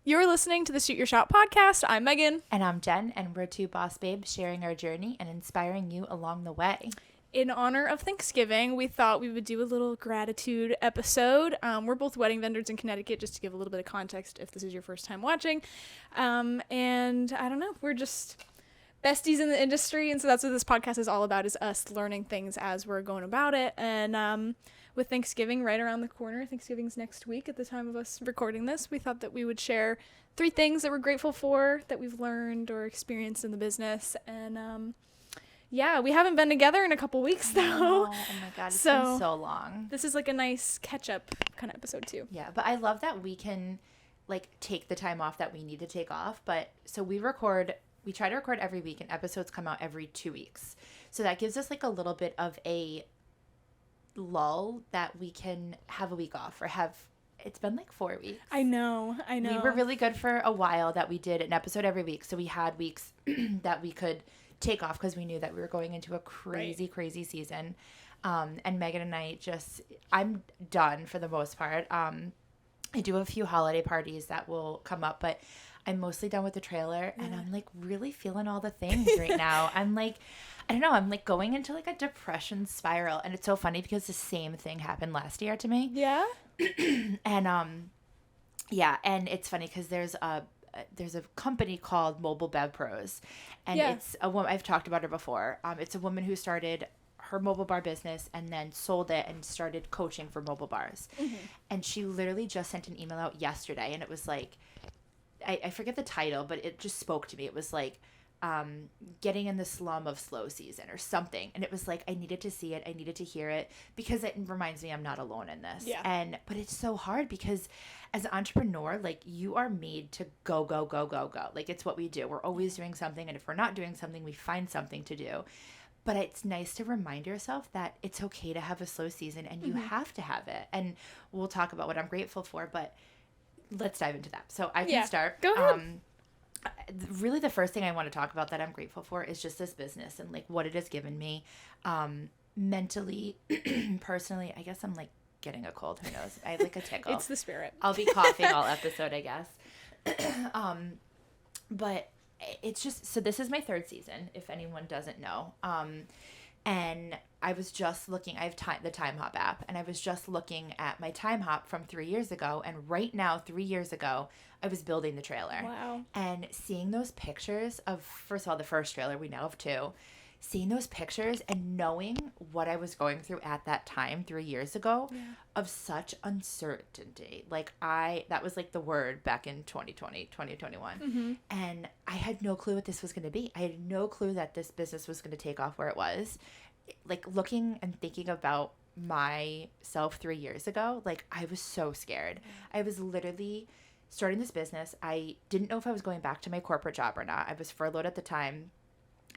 You're listening to the Shoot Your Shot podcast. I'm Megan. And I'm Jen, and we're two boss babes sharing our journey and inspiring you along the way. In honor of Thanksgiving, we thought we would do a little gratitude episode. We're both wedding vendors in Connecticut, just to give a little bit of context if this is your first time watching. And I don't know, we're just besties in the industry, and so that's what this podcast is all about, is us learning things as we're going about it. And with Thanksgiving right around the corner, Thanksgiving's next week at the time of us recording this, we thought that we would share 3 things that we're grateful for that we've learned or experienced in the business. And yeah, we haven't been together in a couple weeks though. Oh my god, it's been so long. This is like a nice catch-up kind of episode too. Yeah, but I love that we can like take the time off that we need to take off. But so we try to record every week, and episodes come out every 2 weeks. So that gives us like a little bit of a lull that we can have a week off, or it's been like 4 weeks. I know. We were really good for a while that we did an episode every week. So we had weeks that we could take off because we knew that we were going into a crazy season. And Megan and I I'm done for the most part. I do a few holiday parties that will come up, but I'm mostly done with the trailer, and I'm like really feeling all the things right now. I'm like, I don't know, I'm like going into like a depression spiral, and it's so funny because the same thing happened last year to me. Yeah. And yeah, and it's funny because there's a company called Mobile Bev Pros, and it's a woman. I've talked about her before. It's a woman who started her mobile bar business and then sold it and started coaching for mobile bars. Mm-hmm. And she literally just sent an email out yesterday, and it was like, I forget the title, but it just spoke to me. It was like, getting in the slum of slow season or something. And it was like, I needed to see it. I needed to hear it because it reminds me I'm not alone in this. Yeah. But it's so hard because as an entrepreneur, like you are made to go. Like it's what we do. We're always doing something. And if we're not doing something, we find something to do. But it's nice to remind yourself that it's okay to have a slow season, and you have to have it. And we'll talk about what I'm grateful for, but let's dive into that. So I can start. Go ahead. Really, the first thing I want to talk about that I'm grateful for is just this business and like what it has given me, mentally, personally. I guess I'm like getting a cold. Who knows? I have like a tickle. It's the spirit. I'll be coughing all episode, I guess. But it's just, so this is my 3rd season, if anyone doesn't know. And I was just looking, I have the Time Hop app, and I was just looking at my Time Hop from 3 years ago. And right now, 3 years ago, I was building the trailer. Wow. And seeing those pictures of, first of all, the first trailer, we now have 2. Seeing those pictures and knowing what I was going through at that time 3 years ago of such uncertainty. Like that was like the word back in 2020, 2021. Mm-hmm. And I had no clue what this was going to be. I had no clue that this business was going to take off where it was. Like looking and thinking about myself 3 years ago, like I was so scared. I was literally starting this business. I didn't know if I was going back to my corporate job or not. I was furloughed at the time.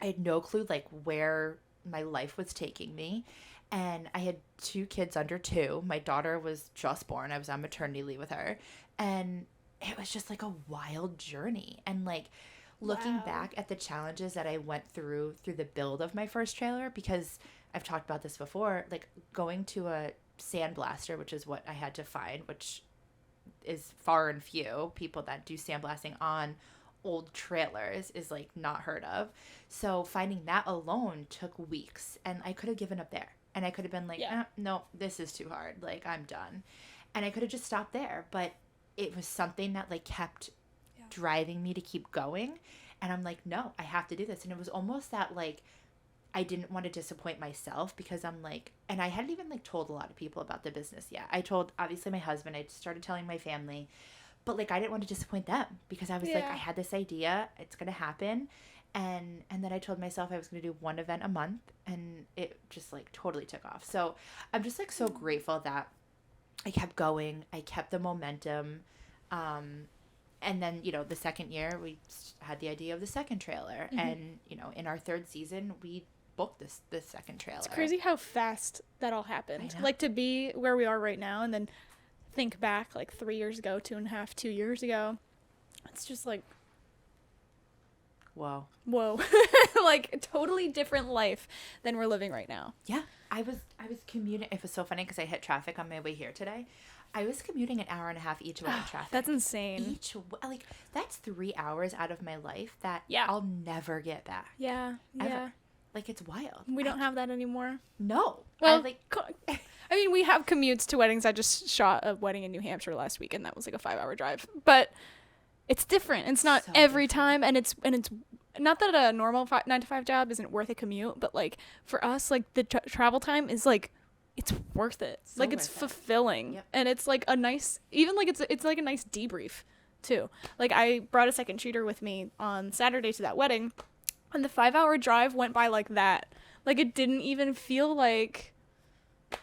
I had no clue like where my life was taking me. And I had 2 kids under 2. My daughter was just born. I was on maternity leave with her. And it was just like a wild journey. And like looking back at the challenges that I went through the build of my first trailer, because I've talked about this before, like going to a sandblaster, which is what I had to find, which is far and few. People that do sandblasting on old trailers is like not heard of. So finding that alone took weeks, and I could have given up there, and I could have been like, no, this is too hard. Like I'm done. And I could have just stopped there, but it was something that like kept driving me to keep going. And I'm like, no, I have to do this. And it was almost that like, I didn't want to disappoint myself, because I'm like, and I hadn't even like told a lot of people about the business yet. I told obviously my husband, I started telling my family, but like, I didn't want to disappoint them, because I was like, I had this idea, it's going to happen. And then I told myself I was going to do 1 event a month, and it just like totally took off. So I'm just like so grateful that I kept going. I kept the momentum. And then, you know, the second year we had the idea of the second trailer, and, you know, in our 3rd season, we booked this second trailer. It's crazy how fast that all happened. Like to be where we are right now, and then think back like 3 years ago, 2.5, 2 years ago. It's just like, whoa. Like a totally different life than we're living right now. Yeah. I was commuting. It was so funny because I hit traffic on my way here today. I was commuting an hour and a half each way in traffic. That's insane. Like, that's 3 hours out of my life that Yeah. I'll never get back. Yeah. Ever. Yeah. Like, it's wild. We don't have that anymore. No. Well, I mean, we have commutes to weddings. I just shot a wedding in New Hampshire last week, and that was like a 5-hour drive. But it's different. It's not So every different. time, and it's not that a normal 9 to 5 job isn't worth a commute, but like for us, like the travel time is like it's worth it. So like it's worth it. fulfilling, Yep. and it's like a nice, even like it's like a nice debrief too. Like I brought a second cheater with me on Saturday to that wedding, and the 5-hour drive went by like that. Like it didn't even feel like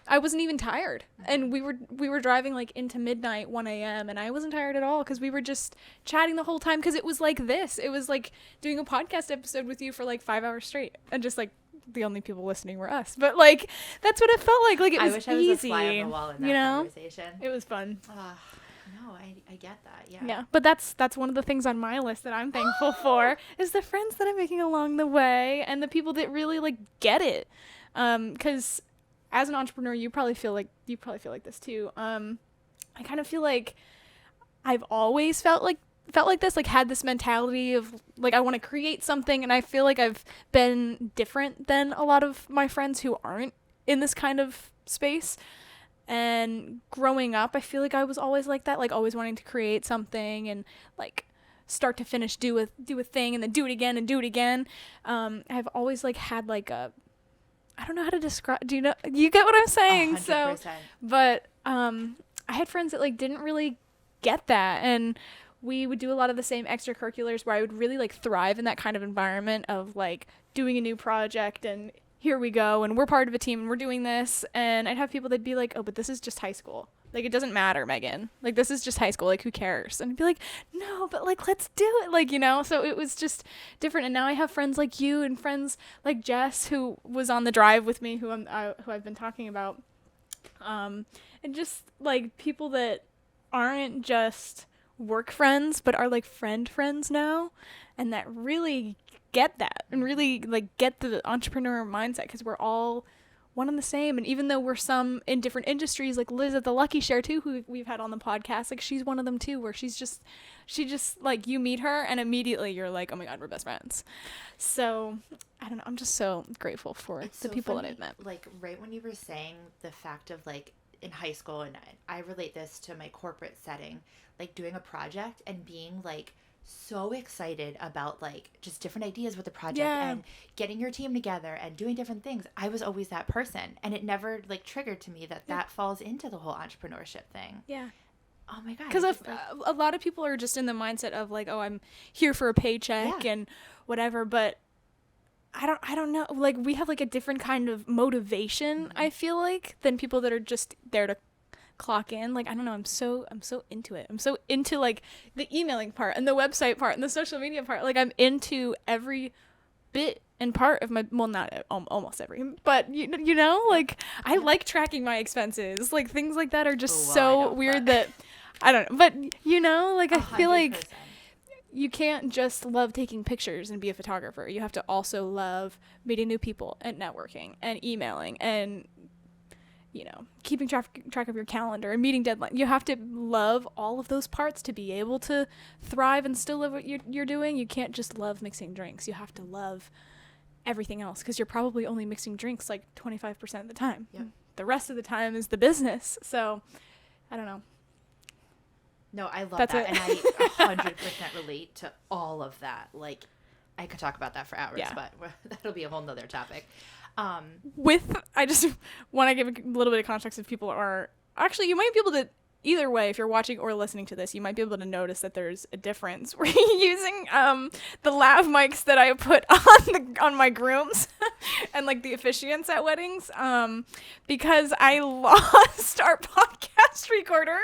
I wasn't even tired. And we were driving like into midnight, 1 a.m. and I wasn't tired at all because we were just chatting the whole time because it was like this. It was like doing a podcast episode with you for like 5 hours straight, and just like the only people listening were us. But like that's what it felt like. Like it was I wish I was easy. a fly on the wall in that you know? conversation. It was fun. No, I get that. Yeah. Yeah, but that's one of the things on my list that I'm thankful for is the friends that I'm making along the way and the people that really like get it. Because as an entrepreneur, you probably feel like this too. I kind of feel like I've always felt like this, like had this mentality of like I want to create something, and I feel like I've been different than a lot of my friends who aren't in this kind of space. And growing up, I feel like I was always like that, like always wanting to create something and like start to finish do a thing and then do it again and do it again. I've always like had like a, I don't know how to describe, do you know, you get what I'm saying? 100%. So, but I had friends that like didn't really get that, and we would do a lot of the same extracurriculars where I would really like thrive in that kind of environment of like doing a new project and here we go and we're part of a team and we're doing this. And I'd have people that'd be like, oh, but this is just high school. Like, it doesn't matter, Megan. Like, this is just high school. Like, who cares? And I'd be like, no, but like, let's do it. Like, you know, so it was just different. And now I have friends like you and friends like Jess, who was on the drive with me, who I've been talking about. And just like people that aren't just work friends, but are like friends now, and that really get that and really like get the entrepreneur mindset, because we're all one and the same. And even though we're some in different industries, like Liz at the Lucky Share too, who we've had on the podcast, like she's one of them too, where she just like you meet her and immediately you're like, oh my God, we're best friends. So I don't know, I'm just so grateful for It's the so people funny, that I've met. like right when you were saying the fact of like in high school, and I relate this to my corporate setting, like doing a project and being like so excited about like just different ideas with the project and getting your team together and doing different things. I was always that person, and it never like triggered to me that falls into the whole entrepreneurship thing. Yeah. Oh my God. Because a lot of people are just in the mindset of like, oh, I'm here for a paycheck and whatever, but I don't know. Like, we have like a different kind of motivation, I feel like, than people that are just there to clock in. Like, I don't know, I'm so into it. I'm so into like the emailing part and the website part and the social media part. Like, I'm into every bit and part of my, well, not almost every, but you know, like I like tracking my expenses. Like, things like that are just so weird that I don't know, but you know, like 100%. I feel like you can't just love taking pictures and be a photographer. You have to also love meeting new people and networking and emailing and, you know, keeping track of your calendar and meeting deadlines. You have to love all of those parts to be able to thrive and still love what you're doing. You can't just love mixing drinks. You have to love everything else, because you're probably only mixing drinks like 25% of the time. Yep. The rest of the time is the business. So, I don't know. No, I love that. And I 100% relate to all of that. Like, I could talk about that for hours, but that'll be a whole nother topic. I just want to give a little bit of context if people are, actually, you might be able to, either way, if you're watching or listening to this, you might be able to notice that there's a difference. We're using the lav mics that I put on my grooms and like the officiants at weddings, because I lost our podcast recorder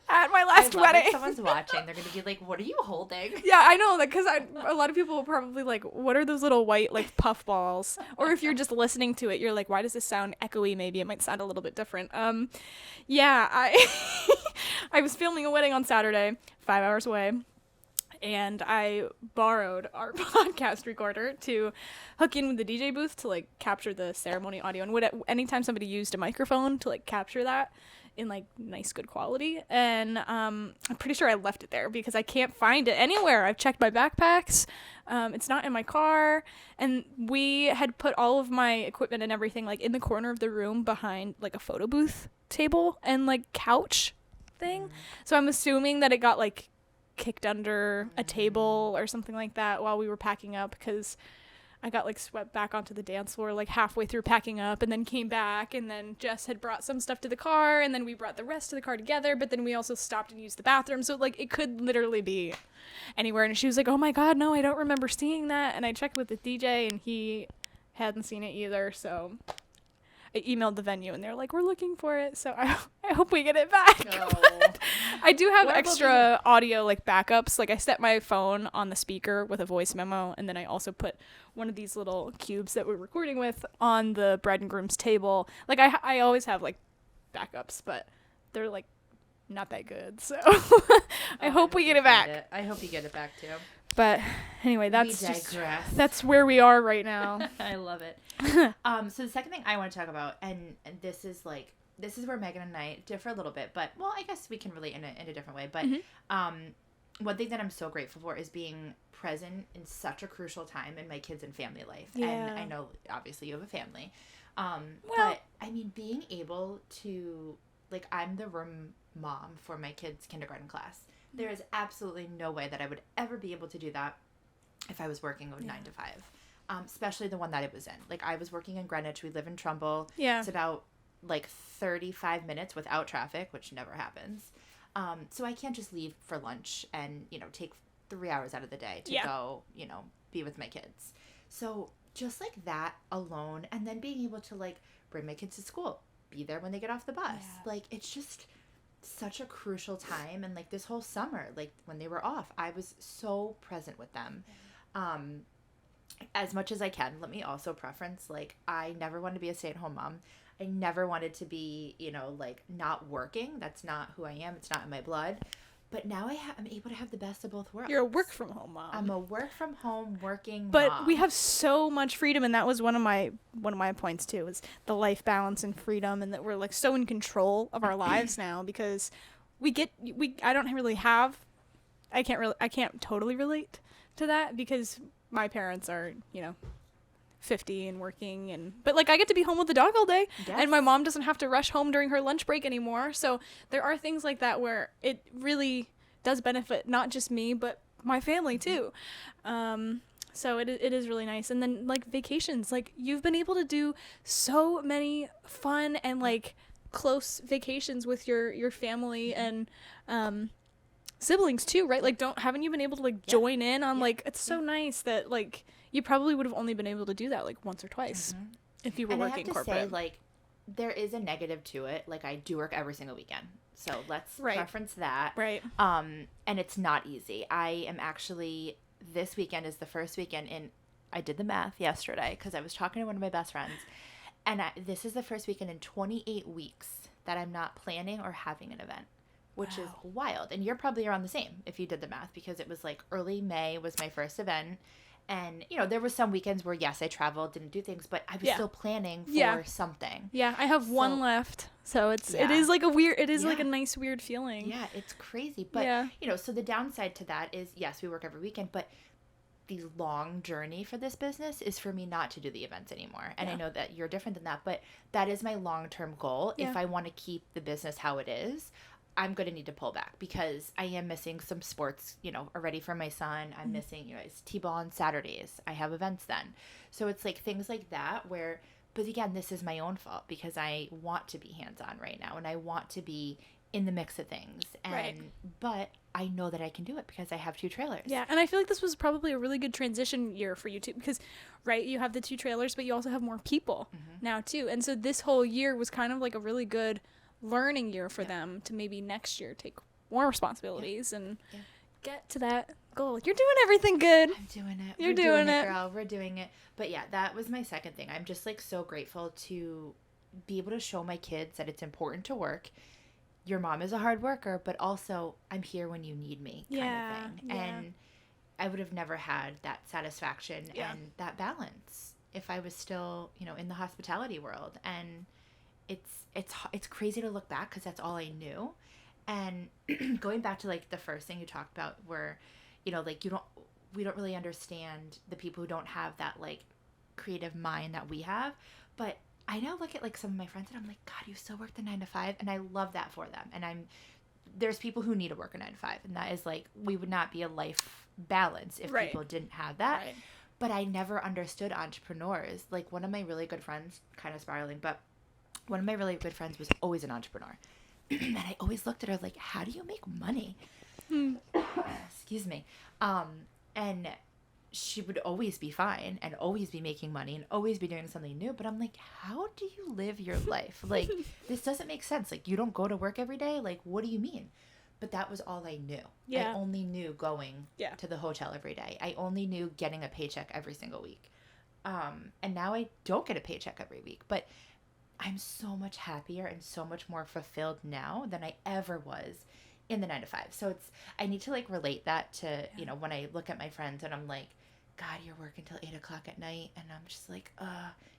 at my last wedding. If someone's watching, they're gonna be like, "What are you holding?" Yeah, I know, like, because a lot of people will probably like, "What are those little white like puff balls?" Or if you're just listening to it, you're like, "Why does this sound echoey?" Maybe it might sound a little bit different. Yeah, I was filming a wedding on Saturday, 5 hours away, and I borrowed our podcast recorder to hook in with the DJ booth to like capture the ceremony audio. And anytime somebody used a microphone to like capture that, in like nice good quality, and I'm pretty sure I left it there because I can't find it anywhere. I've checked my backpacks, it's not in my car, and we had put all of my equipment and everything like in the corner of the room behind like a photo booth table and like couch thing. So I'm assuming that it got like kicked under a table or something like that while we were packing up, because I got like swept back onto the dance floor like halfway through packing up, and then came back, and then Jess had brought some stuff to the car, and then we brought the rest of the car together, but then we also stopped and used the bathroom. So like it could literally be anywhere. And she was like, oh my God, no, I don't remember seeing that. And I checked with the DJ and he hadn't seen it either. So I emailed the venue and they're like, we're looking for it. So I hope we get it back. Oh. I do have extra audio like backups. Like I set my phone on the speaker with a voice memo, and then I also put one of these little cubes that we're recording with on the bride and groom's table. Like I always have like backups, but they're like not that good. So I hope we get it back. I hope you get it back too. But anyway, that's where we are right now. I love it. So the second thing I want to talk about, and this is where Meghan and I differ a little bit, but well, I guess we can relate in a different way. But one thing that I'm so grateful for is being present in such a crucial time in my kids and family life. Yeah. And I know obviously you have a family, but I mean being able to, like, I'm the room mom for my kids' kindergarten class. There is absolutely no way that I would ever be able to do that if I was working 9 to 5, especially the one that it was in. Like, I was working in Greenwich. We live in Trumbull. Yeah. It's about, like, 35 minutes without traffic, which never happens. So I can't just leave for lunch and, take 3 hours out of the day to go, be with my kids. So just, like, that alone, and then being able to, like, bring my kids to school, be there when they get off the bus. Yeah. Like, it's just such a crucial time. And like this whole summer, like when they were off, I was so present with them as much as I can. Let me also preference, like, I never wanted to be a stay-at-home mom. I never wanted to be, like, not working. That's not who I am. It's not in my blood. But now I'm able to have the best of both worlds. You're a work from home mom. I'm a work from home working but mom. We have so much freedom, and that was one of my points too, is the life balance and freedom, and that we're like so in control of our lives now, because I don't really have, I can't totally relate to that because my parents are, 50 and working, but like I get to be home with the dog all day. Yes. And my mom doesn't have to rush home during her lunch break anymore. So there are things like that where it really does benefit not just me but my family too. So it is really nice. And then like vacations, like you've been able to do so many fun and like close vacations with your family and siblings too, right? Like haven't you been able to like join in on like, it's so nice that like you probably would have only been able to do that like once or twice if you were working corporate. I have to say, like, there is a negative to it. Like, I do work every single weekend, so let's preference that. Right. And it's not easy. I am actually, this weekend is the first weekend I did the math yesterday because I was talking to one of my best friends, and this is the first weekend in 28 weeks that I'm not planning or having an event, which is wild. And you're probably around the same if you did the math, because it was like early May was my first event. And, there were some weekends where, yes, I traveled, didn't do things, but I was still planning for something. Yeah, I have one left. So it is like like a nice, weird feeling. Yeah, it's crazy. But, so the downside to that is, yes, we work every weekend, but the long journey for this business is for me not to do the events anymore. And I know that you're different than that, but that is my long-term goal. Yeah. If I want to keep the business how it is, I'm going to need to pull back because I am missing some sports, already for my son. I'm missing, it's T-ball on Saturdays. I have events then. So it's like things like that but again, this is my own fault because I want to be hands-on right now and I want to be in the mix of things. But I know that I can do it because I have 2 trailers. Yeah. And I feel like this was probably a really good transition year for you too, because, you have the 2 trailers, but you also have more people now too. And so this whole year was kind of like a really good learning year for them to maybe next year take more responsibilities and get to that goal. You're doing everything good. I'm doing it. You're doing it, girl. We're doing it. But yeah, that was my second thing. I'm just like so grateful to be able to show my kids that it's important to work. Your mom is a hard worker, but also I'm here when you need me kind of thing. Yeah. And I would have never had that satisfaction and that balance if I was still, in the hospitality world. And it's crazy to look back because that's all I knew. And going back to like the first thing you talked about where, like we don't really understand the people who don't have that like creative mind that we have. But I now look at like some of my friends and I'm like, God, you still work the 9 to 5. And I love that for them. And there's people who need to work a 9 to 5. And that is like, we would not be a life balance if people didn't have that. Right. But I never understood entrepreneurs. Like one of my really good friends, kind of spiraling, but one of my really good friends was always an entrepreneur. And I always looked at her like, how do you make money? Excuse me. And she would always be fine and always be making money and always be doing something new. But I'm like, how do you live your life? Like, this doesn't make sense. Like, you don't go to work every day? Like, what do you mean? But that was all I knew. Yeah. I only knew going to the hotel every day. I only knew getting a paycheck every single week. And now I don't get a paycheck every week. But I'm so much happier and so much more fulfilled now than I ever was in the 9 to 5. So I need to like relate that to, when I look at my friends and I'm like, God, you're working till 8 o'clock at night. And I'm just like,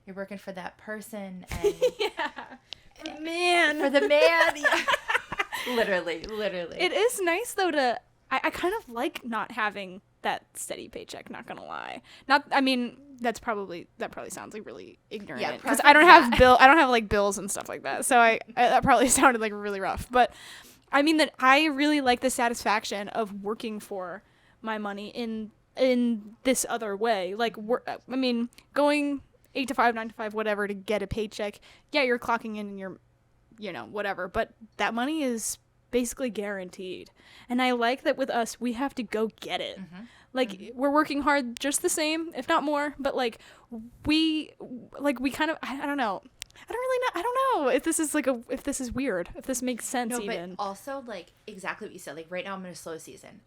you're working for that person. And for the man. Yeah. Literally. It is nice though I kind of like not having that steady paycheck, not gonna lie. That probably sounds like really ignorant because I don't have like bills and stuff like that. So I that probably sounded like really rough. But I mean that I really like the satisfaction of working for my money in this other way. Like going 8 to 5, 9 to 5, whatever to get a paycheck. Yeah, you're clocking in and you're, whatever. But that money is basically guaranteed. And I like that with us, we have to go get it. Mm-hmm. Like, we're working hard just the same, if not more. But, like, we kind of, I don't know. I don't know if this is if this is weird, if this makes sense even. But also, like, exactly what you said. Like, right now I'm in a slow season.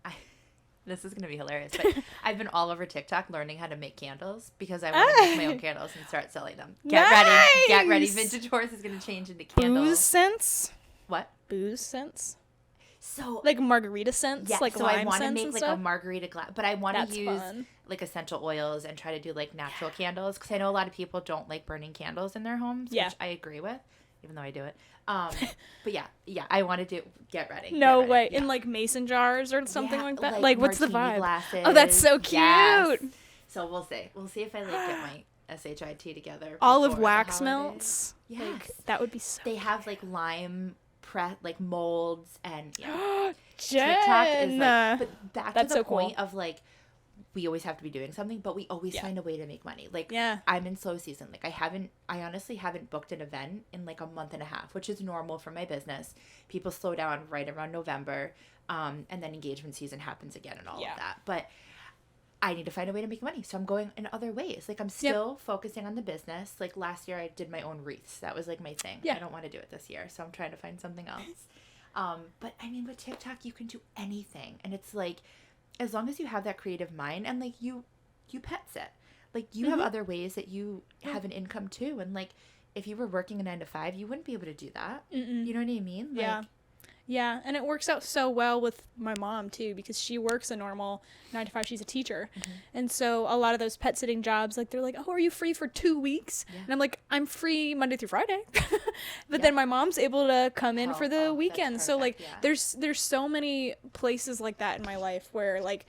This is going to be hilarious, but I've been all over TikTok learning how to make candles because I want to make my own candles and start selling them. Get ready. Vintage Horse is going to change into candles. Booze scents? What? Booze scents? So like margarita scents, like so lime I want to scents make and like stuff? a margarita glass, but I want to use like essential oils and try to do like natural candles because I know a lot of people don't like burning candles in their homes, which I agree with, even though I do it. But yeah, I want to get ready. No way, in like mason jars or something like that. Like what's the vibe? Glasses. Oh, that's so cute. Yes. So we'll see. We'll see if I like get my SHIT together. Olive wax melts. Yes, like, that would be so. They have like lime like molds and Jen! TikTok is like, but back That's to the so point cool. of like, we always have to be doing something, but we always find a way to make money. Like, I'm in slow season. Like, I honestly haven't booked an event in like a month and a half, which is normal for my business. People slow down right around November, and then engagement season happens again and all of that. But I need to find a way to make money, so I'm going in other ways. Like, I'm still focusing on the business. Like, last year I did my own wreaths. That was like my thing. I don't want to do it this year, so I'm trying to find something else. But I mean, with TikTok, you can do anything, and it's like, as long as you have that creative mind and like you pet sit, like you have other ways that you have an income too. And like, if you were working a 9 to 5, you wouldn't be able to do that. You know what I mean? Like, yeah, and it works out so well with my mom too because she works a normal 9 to 5. She's a teacher, and so a lot of those pet sitting jobs, like they're like, "Oh, are you free for 2 weeks?" And I'm like, "I'm free Monday through Friday," but then my mom's able to come in for the weekend. So like, there's so many places like that in my life where like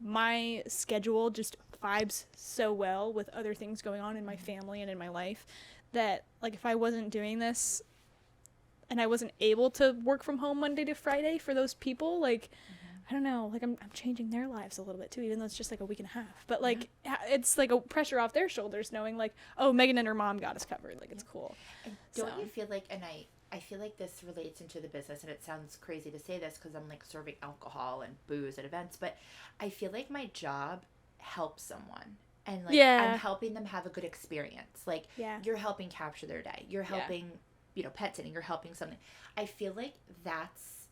my schedule just vibes so well with other things going on in my family and in my life that like if I wasn't doing this and I wasn't able to work from home Monday to Friday for those people, like, I don't know, like I'm changing their lives a little bit too, even though it's just like a week and a half. But like, it's like a pressure off their shoulders knowing like, oh, Meghan and her mom got us covered. Like, it's cool. And don't you feel like, and I feel like this relates into the business, and it sounds crazy to say this because I'm like serving alcohol and booze at events, but I feel like my job helps someone. And like, I'm helping them have a good experience. Like, you're helping capture their day. You're helping pet sitting, you're helping something. I feel like that's,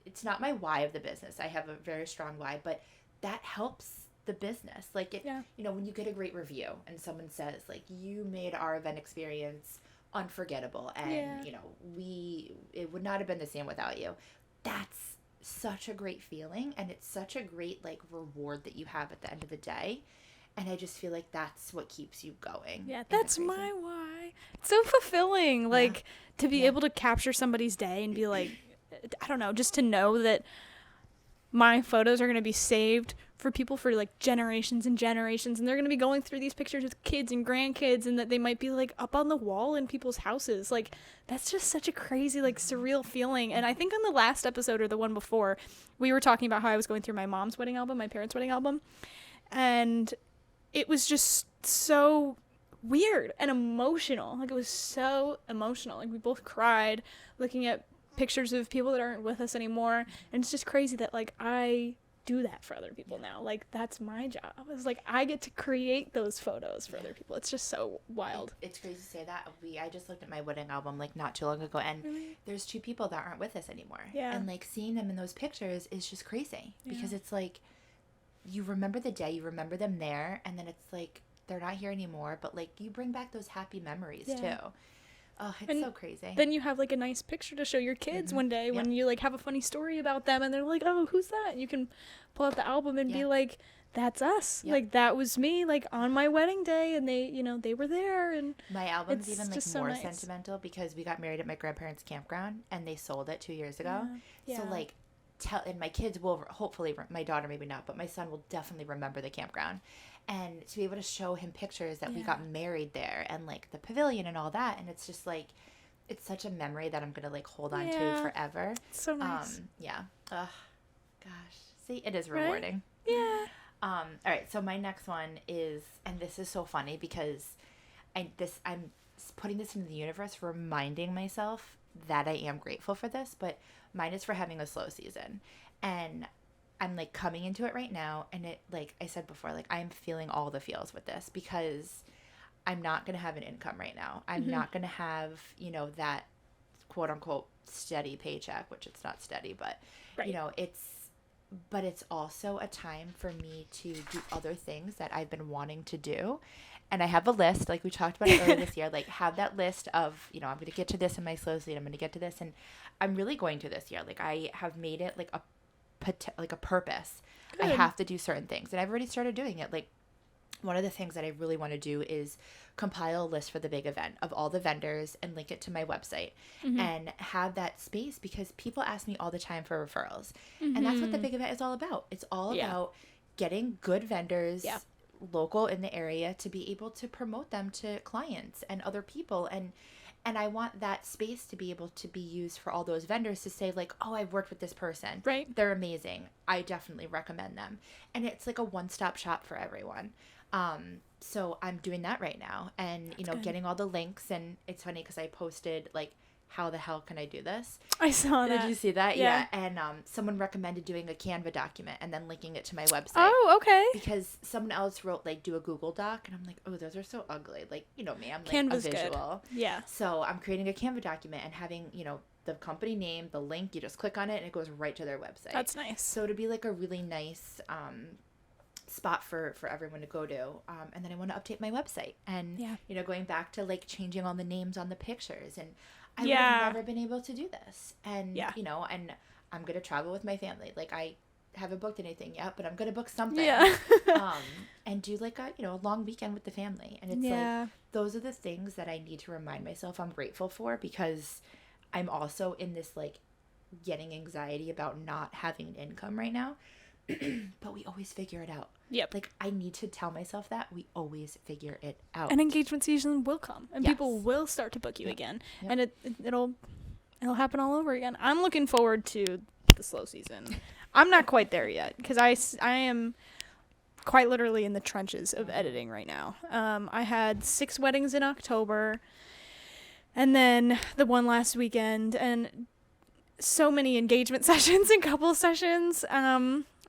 it's not my why of the business. I have a very strong why, but that helps the business. Like, when you get a great review and someone says, like, you made our event experience unforgettable and, it would not have been the same without you. That's such a great feeling, and it's such a great, like, reward that you have at the end of the day. And I just feel like that's what keeps you going. Yeah, that's my why. it's so fulfilling, like, to be able to capture somebody's day and be like, I don't know, just to know that my photos are going to be saved for people for like generations and generations, and they're going to be going through these pictures with kids and grandkids, and that they might be like up on the wall in people's houses. Like, that's just such a crazy, like, surreal feeling. And I think on the last episode or the one before, we were talking about how I was going through my mom's wedding album, my parents' wedding album, and it was just so weird and emotional. Like, it was so emotional. Like, we both cried looking at pictures of people that aren't with us anymore, and it's just crazy that, like, I do that for other people now. Like, that's my job. It's like I get to create those photos for other people. It's just so wild. It's crazy to say that. I just looked at my wedding album like not too long ago, and there's 2 people that aren't with us anymore. Yeah. And like seeing them in those pictures is just crazy because it's like you remember the day, you remember them there, and then it's like they're not here anymore, but like you bring back those happy memories too. Oh, it's so crazy. Then you have like a nice picture to show your kids one day when you like have a funny story about them, and they're like, "Oh, who's that?" And you can pull out the album and be like, "That's us. Like, that was me, like, on my wedding day, and they, you know, they were there." And my album's even like so more nice. sentimental because we got married at my grandparents' campground and they sold it 2 years ago. So like and my kids will hopefully, my daughter maybe not, but my son will definitely remember the campground. And to be able to show him pictures that we got married there and like the pavilion and all that, and it's just like it's such a memory that I'm gonna like hold on to forever. It's so nice. Ugh, gosh, see, it is rewarding. Right? Yeah. All right, so my next one is, and this is so funny because I'm putting this into the universe, reminding myself that I am grateful for this, but mine is for having a slow season. And I'm like coming into it right now, and it, like I said before, like I'm feeling all the feels with this because I'm not going to have an income right now. I'm not going to have, you know, that quote unquote steady paycheck, which it's not steady, but you know, but it's also a time for me to do other things that I've been wanting to do. And I have a list, like we talked about it earlier this year, like have that list of, you know, I'm going to get to this in my slow season. I'm going to get to this. And I'm really going to this year. Like I have made it like a purpose. Good. I have to do certain things. And I've already started doing it. Like one of the things that I really want to do is compile a list for the big event of all the vendors and link it to my website and have that space because people ask me all the time for referrals. And that's what the big event is all about. It's all about getting good vendors local in the area to be able to promote them to clients and other people. And I want that space to be able to be used for all those vendors to say like, oh, I've worked with this person. Right. They're amazing. I definitely recommend them. And it's like a one-stop shop for everyone. So I'm doing that right now and, you know, getting all the links. And it's funny because I posted like, how the hell can I do this? I saw that. Did you see that? Yeah. And someone recommended doing a Canva document and then linking it to my website. Oh, okay. Because someone else wrote like do a Google Doc, and I'm like, oh, those are so ugly. Like, you know me, I'm like Canva's a visual. Good. Yeah. So I'm creating a Canva document and having, you know, the company name, the link, you just click on it and it goes right to their website. That's nice. So to be like a really nice spot for everyone to go to. And then I want to update my website and, you know, going back to like changing all the names on the pictures, and I would have never been able to do this. And, you know, and I'm going to travel with my family. Like I haven't booked anything yet, but I'm going to book something. And do like a, you know, a long weekend with the family. And it's like, those are the things that I need to remind myself I'm grateful for, because I'm also in this like getting anxiety about not having an income right now. But we always figure it out. Yep. Like I need to tell myself that we always figure it out. And engagement season will come, and people will start to book you again, and it'll happen all over again. I'm looking forward to the slow season. I'm not quite there yet because I am quite literally in the trenches of editing right now. I had 6 weddings in October, and then the one last weekend, and so many engagement sessions and couple sessions.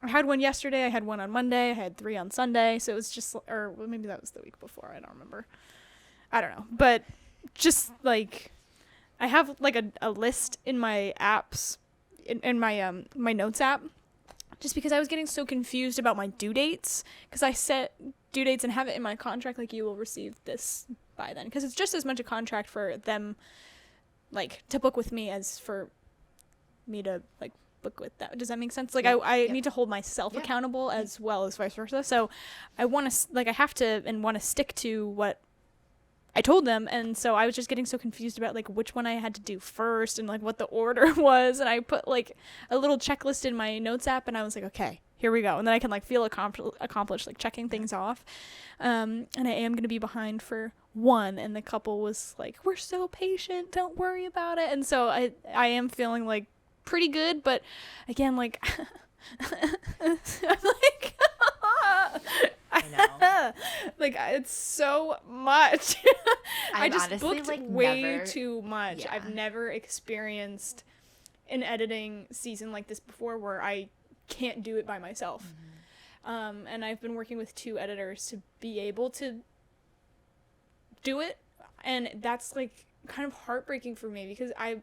I had one yesterday, I had one on Monday, I had 3 on Sunday, so it was just, or maybe that was the week before, I don't remember. I don't know, but just, like, I have, like, a list in my apps, in my, my notes app, just because I was getting so confused about my due dates, because I set due dates and have it in my contract, like, you will receive this by then, because it's just as much a contract for them, like, to book with me as for me to, like, book with that. Does that make sense? Like I need to hold myself accountable as well as vice versa. So I want to I have to and want to stick to what I told them, and so I was just getting so confused about like which one I had to do first and like what the order was, and I put like a little checklist in my notes app, and I was like, okay, here we go, and then I can like feel accomplished, like checking things off. And I am gonna be behind for one, and the couple was like, we're so patient, don't worry about it, and so I am feeling like pretty good, but again, like I'm like I know. like it's so much. I I've just honestly, booked like, way never- too much. Yeah. I've never experienced an editing season like this before where I can't do it by myself. And I've been working with 2 editors to be able to do it, and that's like kind of heartbreaking for me because I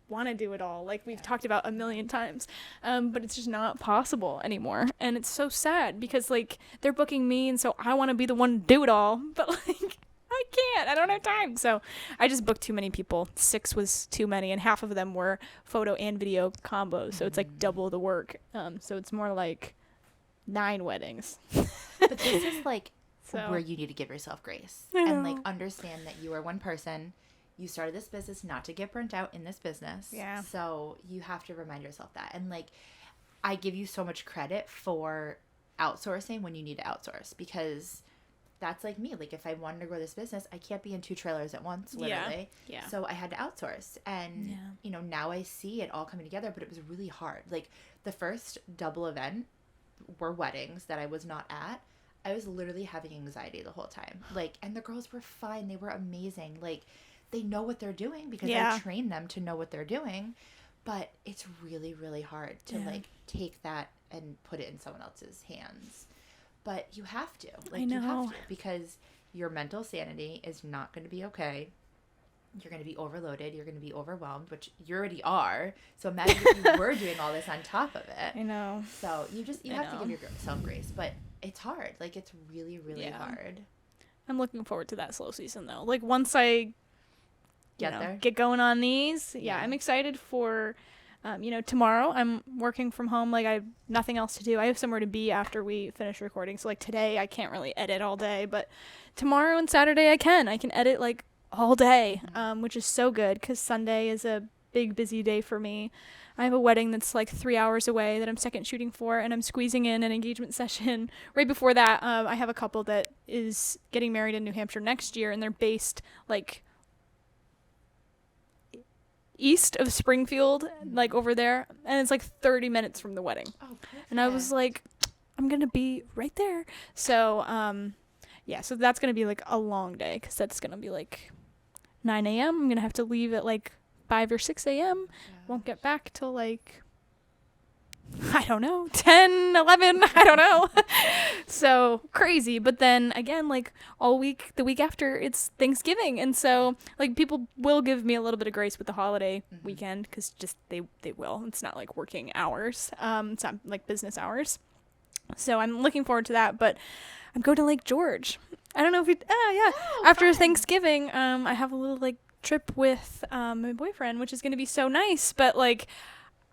want to do it all, like we've talked about a million times, but it's just not possible anymore, and it's so sad because like they're booking me, and so I want to be the one to do it all, but like I don't have time, so I just booked too many people. 6 was too many, and half of them were photo and video combos, so it's like double the work. So it's more like 9 weddings. But this is like So where you need to give yourself grace I and like know. understand that you are one person. You started this business not to get burnt out in this business. Yeah. So you have to remind yourself that. And like, I give you so much credit for outsourcing when you need to outsource, because that's like me. Like, if I wanted to grow this business, I can't be in 2 trailers at once, literally. Yeah. So I had to outsource. And, Yeah. you know, now I see it all coming together, but it was really hard. Like, the first double event were weddings that I was not at. I was literally having anxiety the whole time. Like, and the girls were fine. They were amazing. Like, they know what they're doing because Yeah. I train them to know what they're doing. But it's really, really hard to like take that and put it in someone else's hands. But you have to. Like, I know. you have to, because your mental sanity is not going to be okay. You're going to be overloaded. You're going to be overwhelmed, which you already are. So imagine if you were doing all this on top of it. I know. So you I have to know. give yourself grace. But it's hard. Like, it's really, really Yeah. hard. I'm looking forward to that slow season though. Like once I get going on these, Yeah. I'm excited for tomorrow I'm working from home. Like I have nothing else to do. I have somewhere to be after we finish recording. So like today I can't really edit all day, but tomorrow and Saturday I can edit like all day, which is so good because Sunday is a big busy day for me. I have a wedding that's like 3 hours away that I'm second shooting for, and I'm squeezing in an engagement session right before that. I have a couple that is getting married in New Hampshire next year, and they're based like east of Springfield, like over there, and it's like 30 minutes from the wedding. Oh, perfect. And I was like, I'm gonna be right there. So so that's gonna be like a long day because that's gonna be like 9 a.m. I'm gonna have to leave at like 5 or 6 a.m. Won't get back till like, I don't know, 10, 11, I don't know. So crazy. But then again, like all week, the week after, it's Thanksgiving. And so like people will give me a little bit of grace with the holiday weekend because just they will. It's not like working hours. It's not like business hours. So I'm looking forward to that. But I'm going to Lake George. I don't know if after fun. Thanksgiving, I have a little like trip with my boyfriend, which is going to be so nice. But like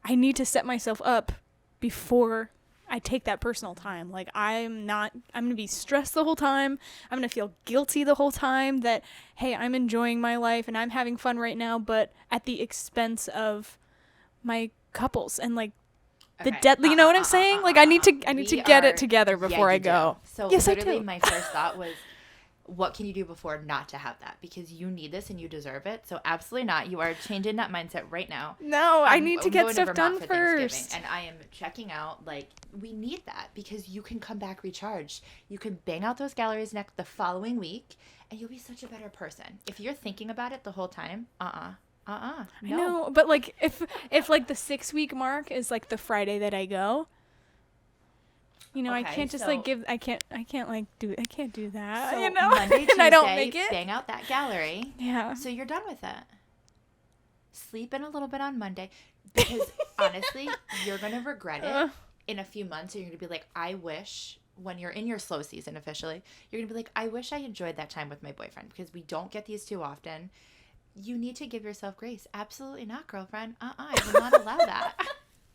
I need to set myself up before I take that personal time. Like I'm going to be stressed the whole time. I'm going to feel guilty the whole time that, hey, I'm enjoying my life and I'm having fun right now, but at the expense of my couples and like the you know what I'm saying? Like I need to get it together before I go. So Yes, I literally do. my first thought was, what can you do before not to have that? Because you need this and you deserve it. So absolutely not. You are changing that mindset right now. No, I need to I'm get going stuff Vermont done for Thanksgiving, first. and I am checking out. Like, we need that because you can come back recharged. You can bang out those galleries the following week, and you'll be such a better person. If you're thinking about it the whole time, no. I know, but like if like the 6-week mark is like the Friday that I go, I Okay, can't just so- like I can't do that, So know, Monday, Tuesday, and I don't make it. bang out that gallery. Yeah. So you're done with it. Sleep in a little bit on Monday, because honestly, you're gonna regret it in a few months. You're gonna be like, I wish. When you're in your slow season officially, you're gonna be like, I wish I enjoyed that time with my boyfriend, because we don't get these too often. You need to give yourself grace. Absolutely not, girlfriend. I will not allow that.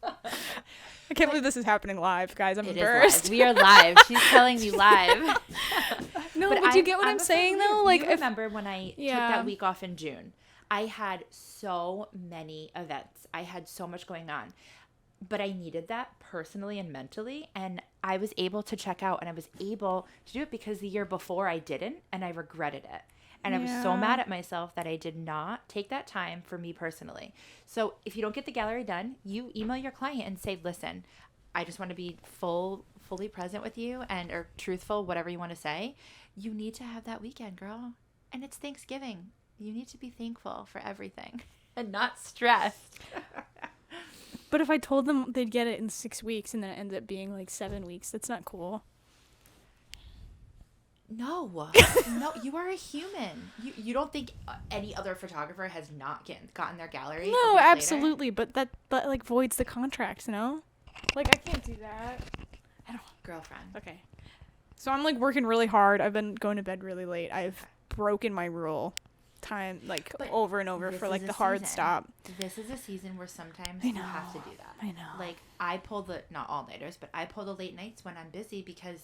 I can't believe this is happening live, guys. I'm It is embarrassed. live. We are live. She's telling you live. No, but do you get what I'm saying though? Like, you remember when I took that week off in June? I had so many events. I had so much going on. But I needed that personally and mentally, and I was able to check out, and I was able to do it because the year before I didn't, and I regretted it. And I was so mad at myself that I did not take that time for me personally. So if you don't get the gallery done, you email your client and say, listen, I just want to be fully present with you or truthful, whatever you want to say. You need to have that weekend, girl. And it's Thanksgiving. You need to be thankful for everything and not stressed. But if I told them they'd get it in 6 weeks and then it ends up being like 7 weeks, that's not cool. No, you are a human. You don't think any other photographer has not gotten their gallery? No, absolutely, but that like voids the contract, no? Like I can't do that. I don't. Girlfriend. Okay. So I'm like working really hard. I've been going to bed really late. I've broken my rule time over and over for like the hard stop. This is a season where sometimes you have to do that. I know. Like I pull not all-nighters, but I pull the late nights when I'm busy because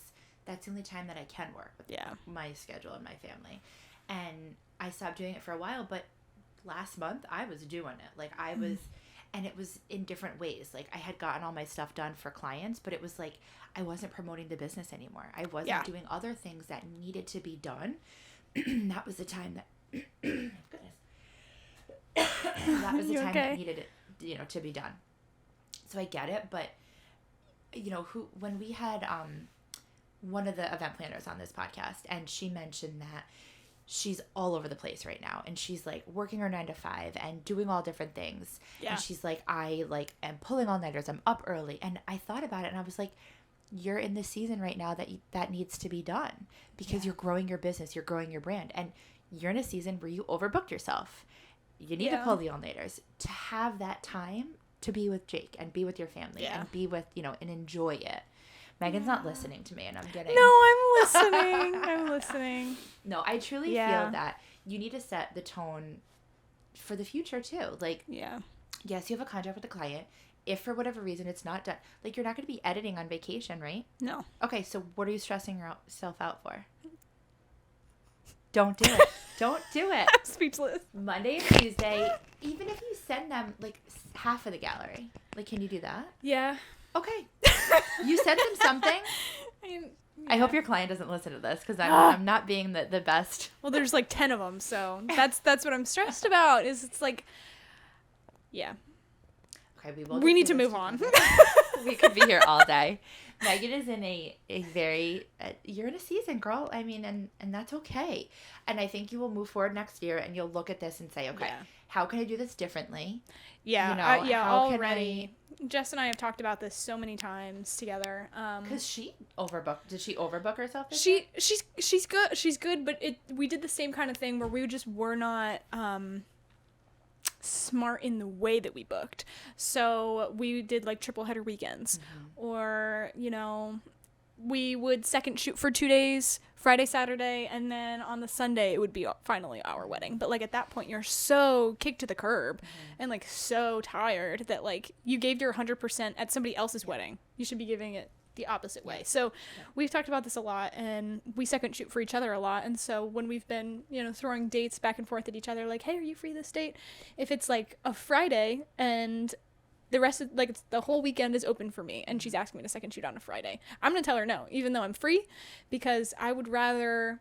that's the only time that I can work with my schedule and my family. And I stopped doing it for a while, but last month I was doing it. Like I was, and it was in different ways. Like I had gotten all my stuff done for clients, but it was like I wasn't promoting the business anymore. I wasn't doing other things that needed to be done. That was the time that goodness. That was the time that needed it, to be done. So I get it, but when we had one of the event planners on this podcast, and she mentioned that she's all over the place right now, and she's like working her 9 to 5 and doing all different things. And she's like, I am pulling all-nighters. I'm up early, and I thought about it, and I was like, you're in the season right now that needs to be done because you're growing your business, you're growing your brand, and you're in a season where you overbooked yourself. You need to pull the all-nighters to have that time to be with Jake and be with your family and be with, and enjoy it. Megan's not listening to me, and I'm getting... No, I'm listening. No, I truly feel that you need to set the tone for the future, too. Like, yes, you have a contract with the client. If for whatever reason it's not done, like you're not going to be editing on vacation, right? No. Okay, so what are you stressing yourself out for? Don't do it. Don't do it. I'm speechless. Monday and Tuesday, even if you send them like half of the gallery, like can you do that? Yeah. Okay. You sent them something. I hope your client doesn't listen to this because I'm not being the best. Well, there's like 10 of them, so that's what I'm stressed about. It's like, yeah. Okay, we need to move on. We could be here all day. Megan is in a very you're in a season, girl. I mean, and that's okay. And I think you will move forward next year, and you'll look at this and say, okay, how can I do this differently? Yeah, already. Jess and I have talked about this so many times together. Because she overbooked. Did she overbook herself? She's good. She's good, but we did the same kind of thing where we just were not smart in the way that we booked. So we did like triple header weekends, or we would second shoot for 2 days, Friday, Saturday, and then on the Sunday it would be finally our wedding. But like at that point you're so kicked to the curb and like so tired that like you gave your 100% at somebody else's wedding. You should be giving it the opposite way. So we've talked about this a lot, and we second shoot for each other a lot. And so when we've been, throwing dates back and forth at each other, like, hey, are you free this date? If it's like a Friday and the rest of it's the whole weekend is open for me, and she's asking me to second shoot on a Friday, I'm going to tell her no, even though I'm free, because I would rather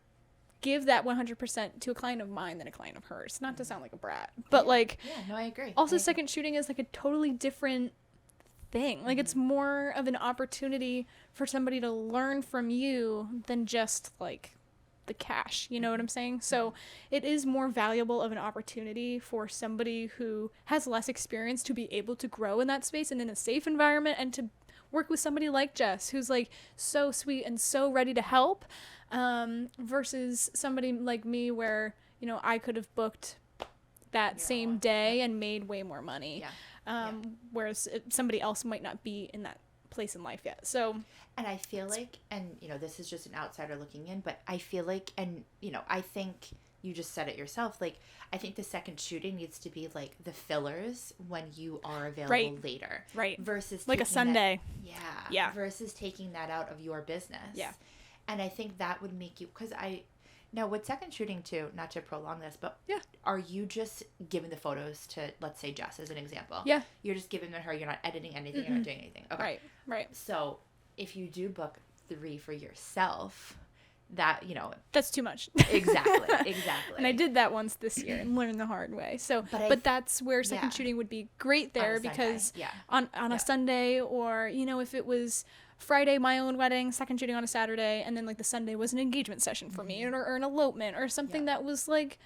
give that 100% to a client of mine than a client of hers. Not to sound like a brat, but I agree. Also, second shooting is like a totally different thing. Like it's more of an opportunity for somebody to learn from you than just like the cash, you know what I'm saying? So it is more valuable of an opportunity for somebody who has less experience to be able to grow in that space and in a safe environment, and to work with somebody like Jess who's like so sweet and so ready to help, versus somebody like me where I could have booked that same day and made way more money. Whereas somebody else might not be in that place in life yet. So, and I feel like, and this is just an outsider looking in, but I feel like, and I think you just said it yourself, like I think the second shooting needs to be like the fillers when you are available later, right? Versus like a Sunday, versus taking that out of your business, And I think that would make you, because now with second shooting too, not to prolong this, but Yeah. are you just giving the photos to, let's say, Jess as an example? Yeah. You're just giving them to her. You're not editing anything. You're not doing anything. Okay. Right. So if you do book 3 for yourself, that, That's too much. Exactly. And I did that once this year and learned the hard way. So, but that's where second shooting would be great there, because on a Sunday, or, if it was Friday, my own wedding, second shooting on a Saturday, and then like the Sunday was an engagement session for me, or an elopement, or something that was like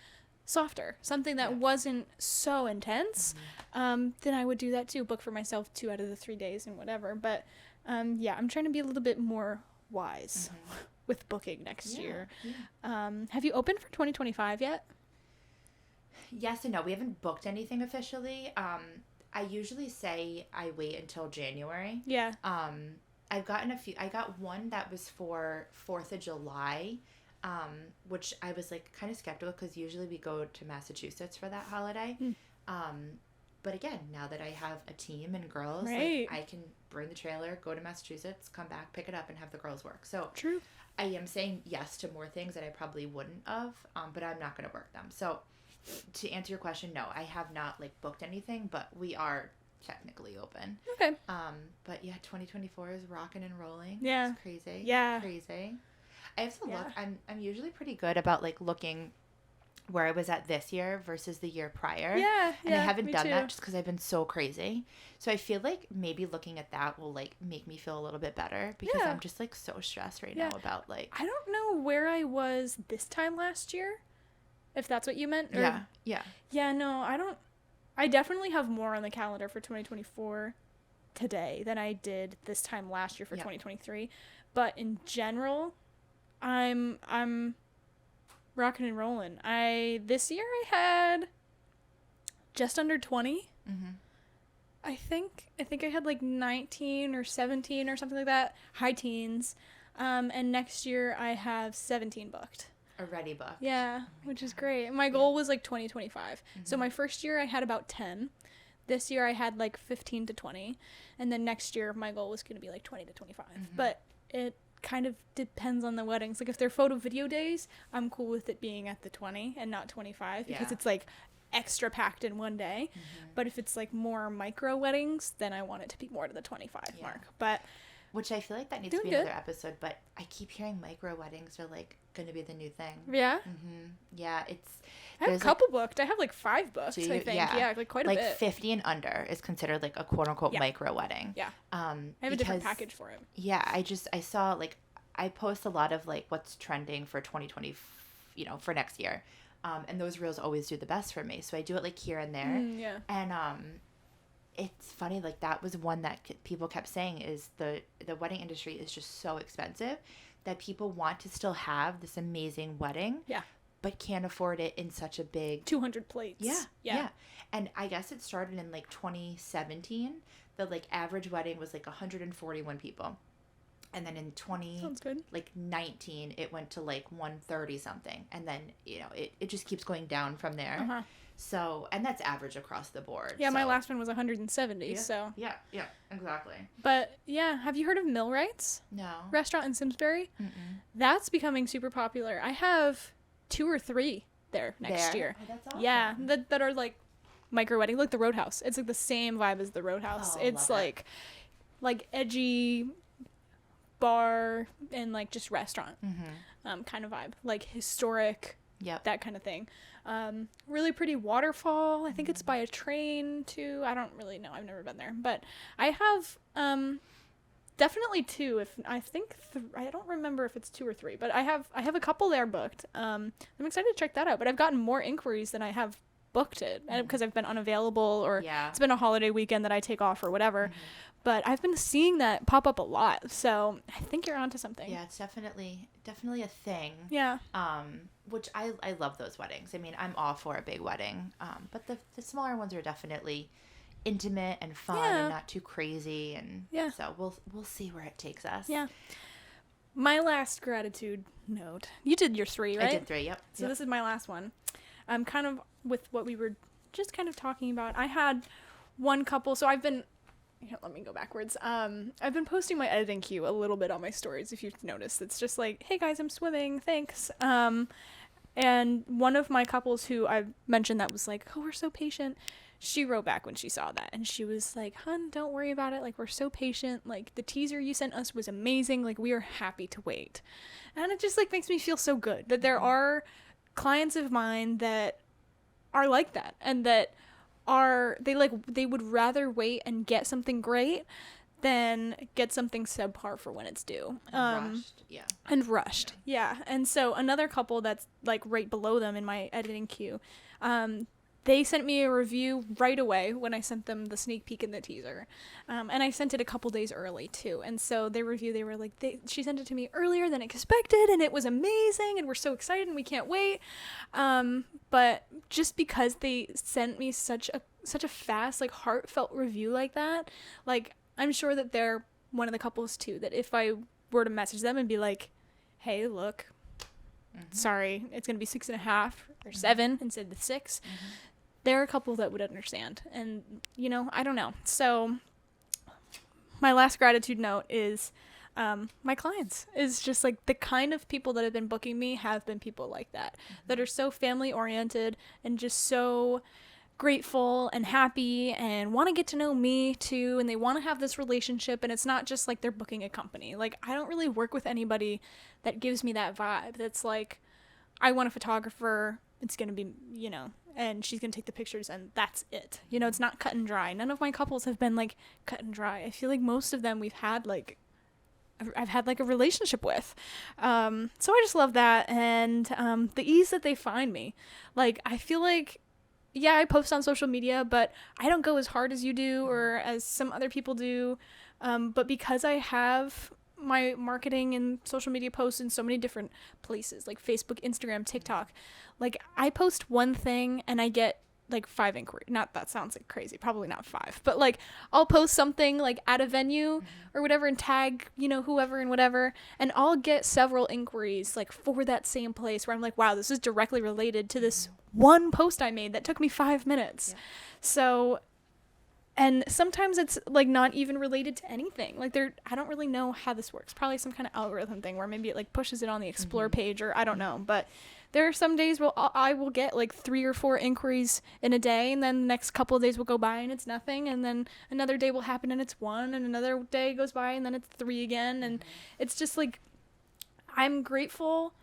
softer, something that wasn't so intense, then I would do that too. Book for myself 2 out of the 3 days and whatever. But I'm trying to be a little bit more wise with booking next year. Have you opened for 2025 yet? Yes and no. We haven't booked anything officially. I usually say I wait until January. Yeah. I've gotten a few. I got one that was for 4th of July, which I was like kind of skeptical, because usually we go to Massachusetts for that holiday. But again, now that I have a team and girls, like, I can bring the trailer, go to Massachusetts, come back, pick it up, and have the girls work. So true. I am saying yes to more things that I probably wouldn't have, but I'm not going to work them. So to answer your question, no, I have not like booked anything, but we are technically open. Okay. But yeah, 2024 is rocking and rolling. Yeah. It's crazy. Yeah. Crazy. I have to look. I'm usually pretty good about like looking where I was at this year versus the year prior. Yeah. And I haven't done that just because I've been so crazy. So I feel like maybe looking at that will like make me feel a little bit better, because I'm just like so stressed right now about like. I don't know where I was this time last year, if that's what you meant. Or... Yeah. Yeah, no, I don't. I definitely have more on the calendar for 2024 today than I did this time last year for 2023. But in general, I'm rocking and rolling. This year I had just under 20. I think I had like 19 or 17 or something like that, high teens. And next year I have 17 booked. Already booked. Yeah, which is great. My goal was like 20, 25. So my first year I had about 10. This year I had like 15 to 20. And then next year my goal was going to be like 20 to 25. But it kind of depends on the weddings. Like if they're photo video days, I'm cool with it being at the 20 and not 25, because it's like extra packed in one day. But if it's like more micro weddings, then I want it to be more to the 25 mark. But which I feel like that needs to be another episode, but I keep hearing micro weddings are like going to be the new thing. Yeah. Yeah, I have a couple booked. I have like 5 booked, I think. Yeah, like quite a bit. Like 50 and under is considered like a quote unquote micro wedding. Yeah. I have a different package for it. Yeah, I saw like, I post a lot of like what's trending for 2020, for next year. And those reels always do the best for me. So I do it like here and there. Yeah. And it's funny, like that was one that people kept saying is the wedding industry is just so expensive that people want to still have this amazing wedding. Yeah. But can't afford it in such a big 200 plates. Yeah. And I guess it started in like 2017. The like average wedding was like 141 people. And then in 19, it went to like 130 something. And then, it just keeps going down from there. So, and that's average across the board. Yeah, my last one was 170, so. Yeah, exactly. But, yeah, have you heard of Millwrights? No. Restaurant in Simsbury? That's becoming super popular. I have 2 or 3 there next year. Oh, that's awesome. Yeah, that are like micro wedding, like the Roadhouse. It's like the same vibe as the Roadhouse. It's like edgy bar and like just restaurant kind of vibe, like historic, that kind of thing. Really pretty waterfall. I think it's by a train too. I don't really know. I've never been there, but I have definitely 2. If I think I don't remember if it's 2 or 3, but I have a couple there booked. I'm excited to check that out. But I've gotten more inquiries than I have booked it, and because I've been unavailable, or it's been a holiday weekend that I take off or whatever. But I've been seeing that pop up a lot, so I think you're onto something. Yeah, it's definitely a thing. Yeah. Which I love those weddings. I mean, I'm all for a big wedding. But the smaller ones are definitely intimate and fun and not too crazy, and so we'll see where it takes us. Yeah. My last gratitude note. You did your 3, right? I did 3. Yep. So this is my last one. Kind of with what we were just kind of talking about. I had one couple, so I've been Here, let me go backwards. I've been posting my editing queue a little bit on my stories, if you've noticed. It's just like, hey guys, I'm swimming, thanks. And one of my couples who I mentioned that was like, oh, we're so patient, she wrote back when she saw that, and she was like, hun, don't worry about it, like, we're so patient, like, the teaser you sent us was amazing, like, we are happy to wait. And it just, like, makes me feel so good that there are clients of mine that are like that, and that they would rather wait and get something great than get something subpar for when it's due. Rushed, yeah. And rushed, yeah. And so another couple that's like right below them in my editing queue, they sent me a review right away when I sent them the sneak peek and the teaser. And I sent it a couple days early too. And so they were like, she sent it to me earlier than expected, and it was amazing, and we're so excited and we can't wait. But just because they sent me such a fast, like, heartfelt review like that, like, I'm sure that they're one of the couples too, that if I were to message them and be like, hey, look, sorry, it's going to be 6.5 or 7 instead of 6. They're a couple that would understand. And, you know, I don't know. So my last gratitude note is my clients. Is just like the kind of people that have been booking me have been people like that, that are so family oriented and just so grateful and happy and want to get to know me too, and they want to have this relationship, and it's not just like they're booking a company. Like, I don't really work with anybody that gives me that vibe that's like, I want a photographer, it's gonna be, you know, and she's gonna take the pictures and that's it, you know. It's not cut and dry. None of my couples have been like cut and dry. I feel like most of them I've had like a relationship with. So I just love that, and the ease that they find me. Like, I feel like, yeah, I post on social media, but I don't go as hard as you do or as some other people do. But because I have my marketing and social media posts in so many different places, like Facebook, Instagram, TikTok, like, I post one thing and I get like 5 inquiries. Not, that sounds like crazy, probably not 5, but like, I'll post something like at a venue or whatever and tag, you know, whoever and whatever, and I'll get several inquiries like for that same place where I'm like, wow, this is directly related to this one post I made that took me 5 minutes. Yeah. So, and sometimes it's like not even related to anything. Like, I don't really know how this works. Probably some kind of algorithm thing where maybe it like pushes it on the explore page, or I don't know. But there are some days where I will get like 3 or 4 inquiries in a day, and then the next couple of days will go by and it's nothing, and then another day will happen and it's 1, and another day goes by and then it's 3 again, and it's just like, I'm grateful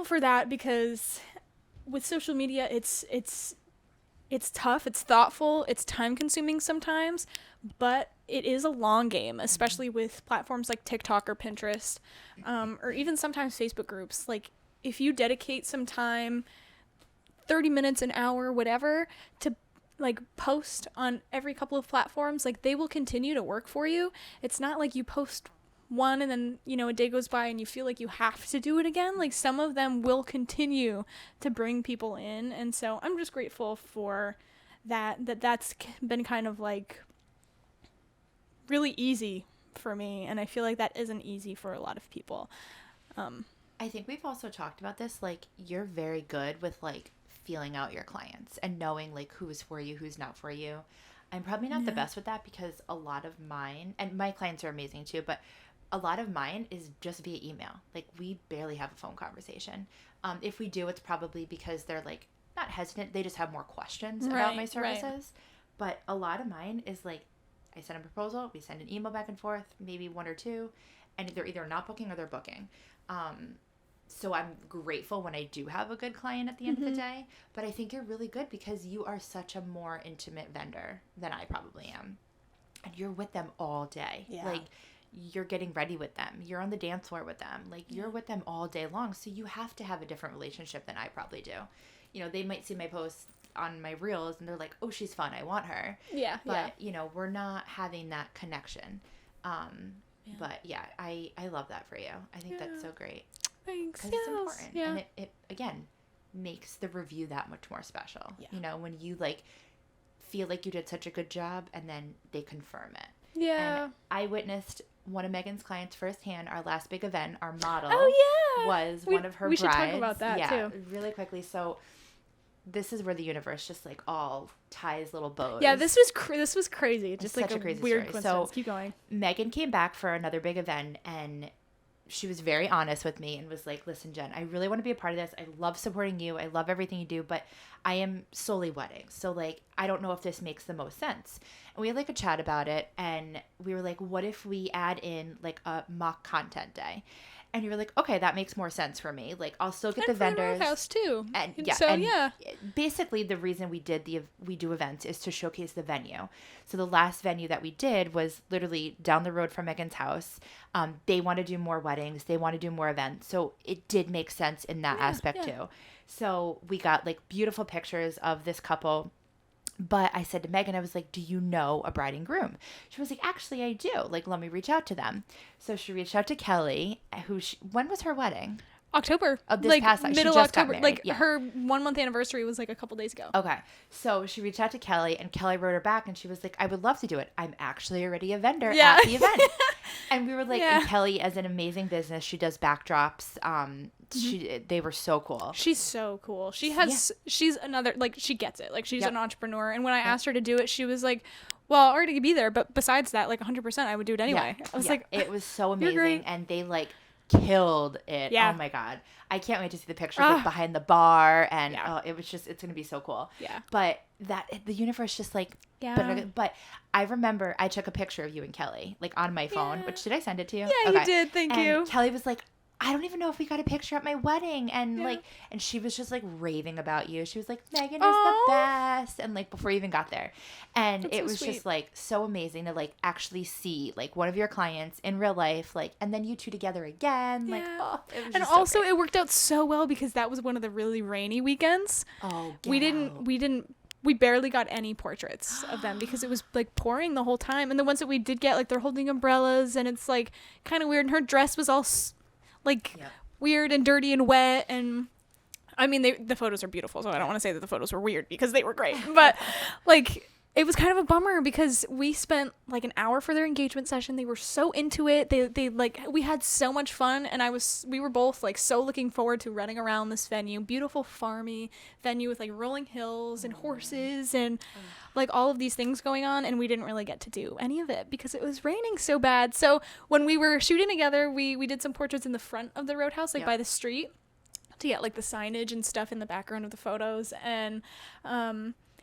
for that, because with social media, it's tough, it's thoughtful, it's time consuming sometimes, but it is a long game, especially with platforms like TikTok or Pinterest, or even sometimes Facebook groups. Like, if you dedicate some time, 30 minutes, an hour, whatever, to like post on every couple of platforms, like, they will continue to work for you. It's not like you post one and then, you know, a day goes by and you feel like you have to do it again. Like, some of them will continue to bring people in, and so I'm just grateful for that's been kind of like really easy for me, and I feel like that isn't easy for a lot of people. I think we've also talked about this, like, you're very good with like feeling out your clients and knowing like who's for you, who's not for you. I'm probably not the best with that, because a lot of mine, and my clients are amazing too, but a lot of mine is just via email. Like, we barely have a phone conversation. If we do, it's probably because they're like not hesitant, they just have more questions about my services. Right. But a lot of mine is like, I send a proposal, we send an email back and forth, maybe 1 or 2, and they're either not booking or they're booking. So I'm grateful when I do have a good client at the end of the day, but I think you're really good because you are such a more intimate vendor than I probably am. And you're with them all day. Yeah. Like, you're getting ready with them. You're on the dance floor with them. Like, you're with them all day long. So you have to have a different relationship than I probably do. You know, they might see my posts on my reels and they're like, oh, she's fun, I want her. Yeah. But, you know, we're not having that connection. But yeah, I love that for you. I think that's so great. Thanks. Because it's important. Yeah. And it again makes the review that much more special. Yeah. You know, when you like feel like you did such a good job and then they confirm it. Yeah. And I witnessed one of Meghan's clients firsthand. Our last big event, our model was one of her brides. We should talk about that too. Really quickly. So this is where the universe just like all ties little bows. Yeah, this was crazy. Just It's like such a crazy weird story. coincidence. So Keep going. Meghan came back for another big event, and she was very honest with me and was like, listen, Jen, I really want to be a part of this. I love supporting you. I love everything you do, but I am solely weddings. So like, I don't know if this makes the most sense. And we had like a chat about it, and we were like, what if we add in like a mock content day? And you were like, okay, that makes more sense for me. Like, I'll still get the vendors. Roadhouse too. And basically the reason we do events is to showcase the venue. So the last venue that we did was literally down the road from Meghan's house. They want to do more weddings. They want to do more events. So it did make sense in that aspect too. So we got like beautiful pictures of this couple. But I said to Meghan, I was like, do you know a bride and groom? She was like, actually, I do. Like, let me reach out to them. So she reached out to Kelly, when was her wedding? October. Of this like past she middle just got October. married. Like Yeah. her 1 month anniversary was like a couple days ago. Okay. So she reached out to Kelly, and Kelly wrote her back, and she was like, I would love to do it. I'm actually already a vendor at the event. And we were like, and Kelly has an amazing business. She does backdrops. They were so cool. She's so cool. She's another, like, she gets it. Like, she's an entrepreneur. And when I asked her to do it, she was like, well, I'll already be there. But besides that, like 100%, I would do it anyway. I was like, it was so You're great. amazing. And they like killed it. Yeah. Oh my God. I can't wait to see the pictures like, behind the bar. And it's going to be so cool. Yeah. But the universe just like, but I remember I took a picture of you and Kelly like on my phone, which did I send it to you? Yeah, you did. Thank you. Kelly was like, I don't even know if we got a picture at my wedding. And like, and she was just like raving about you. She was like, Meghan is the best. And like, before you even got there. And it was just like so amazing to like actually see like one of your clients in real life, like, and then you two together again. Like, it was just also so great. it worked out so well because that was one of the really rainy weekends. We barely got any portraits of them because it was like pouring the whole time. And the ones that we did get, like, they're holding umbrellas and it's like kind of weird. And her dress was all weird and dirty and wet. And I mean, the photos are beautiful, so I don't want to say that the photos were weird because they were great. But like, it was kind of a bummer because we spent like an hour for their engagement session. They were so into it. They like, we had so much fun, and we were both like so looking forward to running around this venue. Beautiful farmy venue with like rolling hills and horses and like all of these things going on, and we didn't really get to do any of it because it was raining so bad. So when we were shooting together, we did some portraits in the front of the Roadhouse, like by the street, to get like the signage and stuff in the background of the photos. And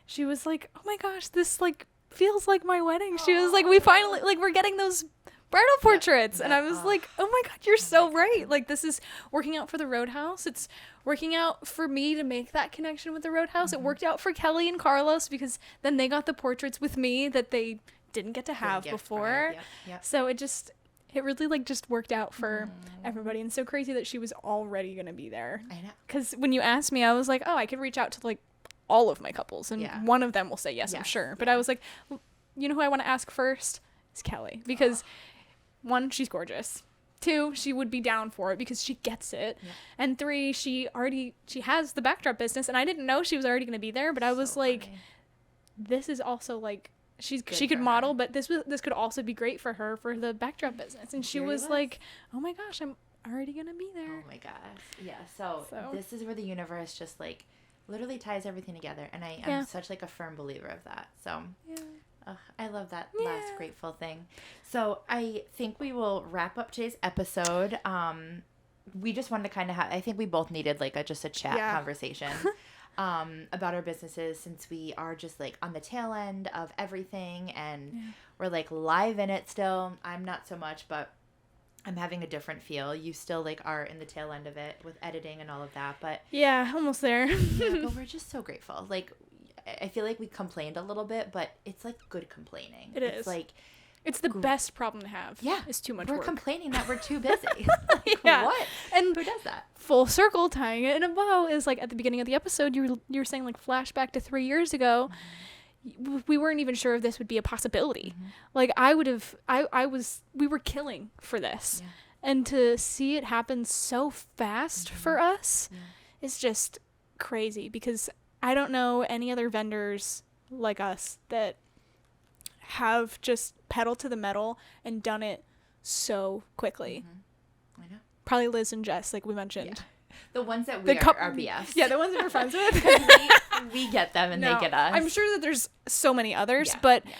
she was like, oh my gosh, this like feels like my wedding. She was like, we finally, like, we're getting those bridal portraits. And I was like, oh my God, you're so right. Like, this is working out for the Roadhouse. It's working out for me to make that connection with the Roadhouse. It worked out for Kelly and Carlos because then they got the portraits with me that they didn't get to have before. So it really like just worked out for everybody. And so crazy that she was already going to be there. I know. Because when you asked me, I was like, oh, I could reach out to like all of my couples and one of them will say yes, I'm sure. But I was like, you know who I want to ask first is Kelly, because one, she's gorgeous. Two, she would be down for it because she gets it. And three, she has the backdrop business, and I didn't know she was already going to be there, but I was like, funny. This is also like, she could model, but this could also be great for her for the backdrop business. And she was like, oh my gosh, I'm already going to be there. Oh my gosh. Yeah. So this is where the universe just like literally ties everything together, and I am such like a firm believer of that. So I love that last grateful thing. So I think we will wrap up today's episode. We just wanted to kind of I think we both needed like just a chat conversation about our businesses, since we are just like on the tail end of everything, and we're like live in it still. I'm not so much, but I'm having a different feel. You still like are in the tail end of it with editing and all of that, but almost there. but we're just so grateful. Like, I feel like we complained a little bit, but it's like good complaining. It's like, it's the best problem to have. Yeah. It's too much work. We're complaining that we're too busy. Like, what? And who does that? Full circle, tying it in a bow, is like at the beginning of the episode, you were saying like flashback to 3 years ago. We weren't even sure if this would be a possibility. Like we were killing for this. And to see it happen so fast for us is just crazy, because I don't know any other vendors like us that have just pedaled to the metal and done it so quickly. I know. Probably Liz and Jess, like we mentioned. The ones that The are BFs. Yeah, the ones that we're friends with. we get them and No, they get us. I'm sure that there's so many others, Yeah, but yeah.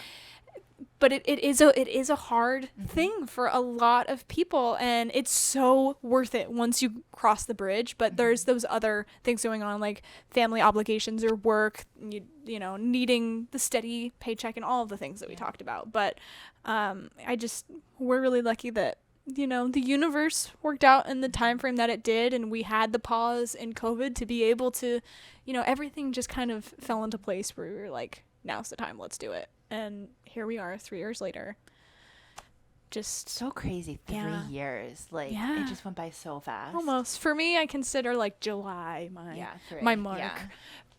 but it is a hard thing for a lot of people, and it's so worth it once you cross the bridge. But there's those other things going on, like family obligations or work, you know, needing the steady paycheck and all of the things that we talked about. But we're really lucky that, you know, the universe worked out in the time frame that it did, and we had the pause in COVID to be able to, you know, everything just kind of fell into place where we were like, now's the time, let's do it. And here we are 3 years later. Just so crazy. 3 years. Like, it just went by so fast. Almost. For me, I consider like July my mark. Yeah.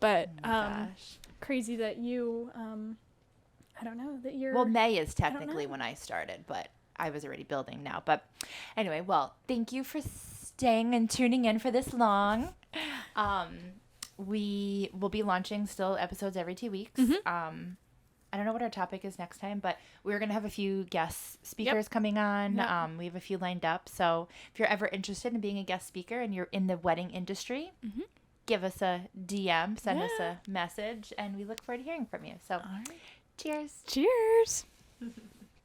But Gosh. crazy that you I don't know that you're. Well, May is technically when I started, but I was already building now. But anyway, well, thank you for staying and tuning in for this long. We will be launching still episodes every 2 weeks. I don't know what our topic is next time, but we're going to have a few guest speakers coming on. We have a few lined up. So if you're ever interested in being a guest speaker and you're in the wedding industry, give us a DM, send us a message, and we look forward to hearing from you. So, All right. Cheers. Cheers.